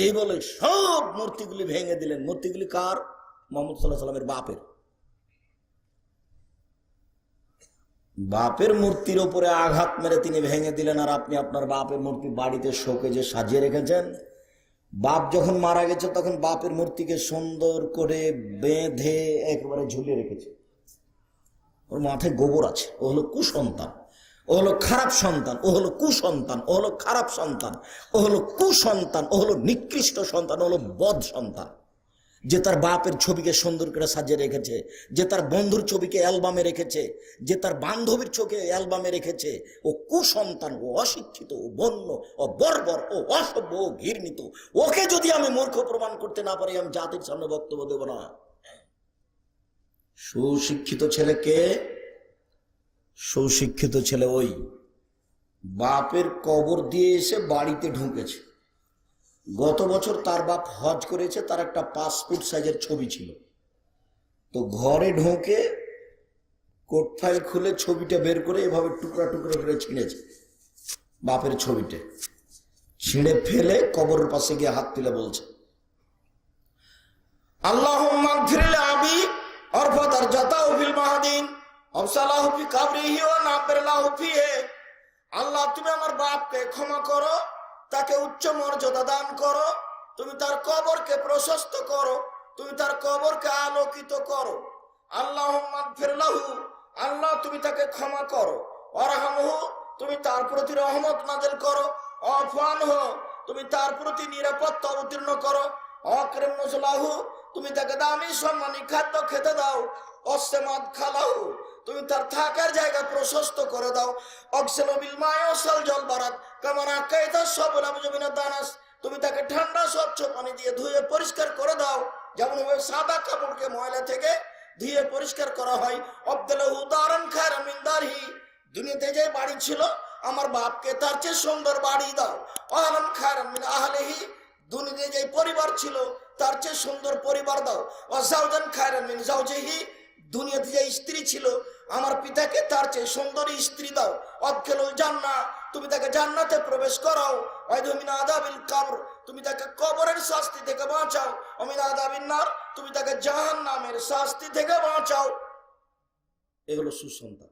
এই বলে সব মূর্তিগুলি ভেঙে দিলেন। মূর্তিগুলি কার? মুহাম্মদ সাল্লাল্লাহু আলাইহি ওয়াসাল্লামের বাপের। বাপের মূর্তির উপরে আঘাত মেরে তিনি ভেঙে দিলেন। আর আপনি আপনার বাপের মূর্তি বাড়িতে শোকেজে সাজিয়ে রেখেছেন। বাপ যখন মারা গেছে তখন বাপের মূর্তিকে সুন্দর করে বেঁধে একেবারে ঝুলিয়ে রেখেছে। ওর মাথায় গোবর আছে। ও হলো কুসন্তান, ও হলো খারাপ সন্তান, ও হলো কুসন্তান, ও হলো খারাপ সন্তান, ও হলো কুসন্তান, ও হলো নিকৃষ্ট সন্তান, ও হলো বদ সন্তান। যে তার বাপের ছবিকে সুন্দর করে সাজিয়ে রেখেছে, যে তার বন্ধুর ছবিকে অ্যালবামে রেখেছে, যে তার বান্ধবীর ছবিকে অ্যালবামে রেখেছে, ও কুসন্তান, ও অশিক্ষিত, ও বন্য, ও বর্বর, ও অসভ্য, ও ঘৃণিত। ওকে যদি আমি মূর্খ প্রমাণ করতে না পারি, আমি জাতির সামনে বক্তব্য দেব না। সুশিক্ষিত ছেলেকে, সুশিক্ষিত ছেলে ওই বাপের কবর দিয়ে এসে বাড়িতে ঢুকেছে। গত বছর তার বাপ হজ করেছে, তার একটা পাসপোর্ট সাইজের ছবি ছিল। তো ঘরে ঢুকে কোট ফাইল খুলে ছবিটা বের করে এভাবে টুকরা টুকরা করে ছিঁড়েছে। বাপের ছবিটা ছিঁড়ে ফেলে কবরের পাশে গিয়ে হাত তুলে বলছে, আল্লাহুম্মা গফির লি আবি ওয়ারফা দারজাতাহু ফিল মাহদিন ওয়াসলাহু ফি কবরিহি ওয়া নাব্বির লাহু ফিহি। আল্লাহ, তুমি আমার বাপকে ক্ষমা করো, তাকে উচ্চ মর্যাদা দান করো, তুমি তার কবরকে প্রশস্ত করো, তুমি তার কবরকে আলোকিত করো। আল্লাহুম্মা গফির লাহু, আল্লাহ তুমি তাকে ক্ষমা করো। ওয়ারহামহু, তুমি তার প্রতি রহমত নাযিল করো। ওয়াফু আনহু, তুমি তার প্রতি নিরাপত্তা অবতীর্ণ করো। আকরিম নুজুলাহু, তুমি তাকে দামি সম্মানী খাদ্য খেতে দাও। ওয়াসমাদ খালাহু, তুমি তার থাকার জায়গা প্রশস্ত করে দাও। অক্সেল বিল মা'i ওয়াসাল জল বারাত কামা রাকাইতা সাবুল আবজমিনা দানাস, তুমি তাকে ঠান্ডা স্বচ্ছ পানি দিয়ে ধুয়ে পরিষ্কার করে দাও, যেমন ওই সাদা কাপড়কে ময়লা থেকে ধুয়ে পরিষ্কার করা হয়। আবদালাহু দারান খায়রান মিন দারহি, দুনিয়াতে যে বাড়ি ছিল আমার বাপকে তার চেয়ে সুন্দর বাড়ি দাও। আহলান খায়রান মিন আহলিহি, দুনিয়াতে যে পরিবার ছিল তার চেয়ে সুন্দর পরিবার দাও। ওয়া যাওজান খায়রান মিন যাওজিহি, দুনিয়াতে যে স্ত্রী ছিল আমার পিতাকে তার চেয়ে সুন্দরী স্ত্রী দাও। আদখিলুল জান্নাহ, তুমি তাকে জান্নাতে প্রবেশ করাও। ওয়াইদু মিন আযাবিল কবর, তুমি তাকে কবরের শাস্তি থেকে বাঁচাও। ওয়া মিন আযাবিন নার, তুমি তাকে জাহান্নামের শাস্তি থেকে বাঁচাও। এগুলো সুসন্তান।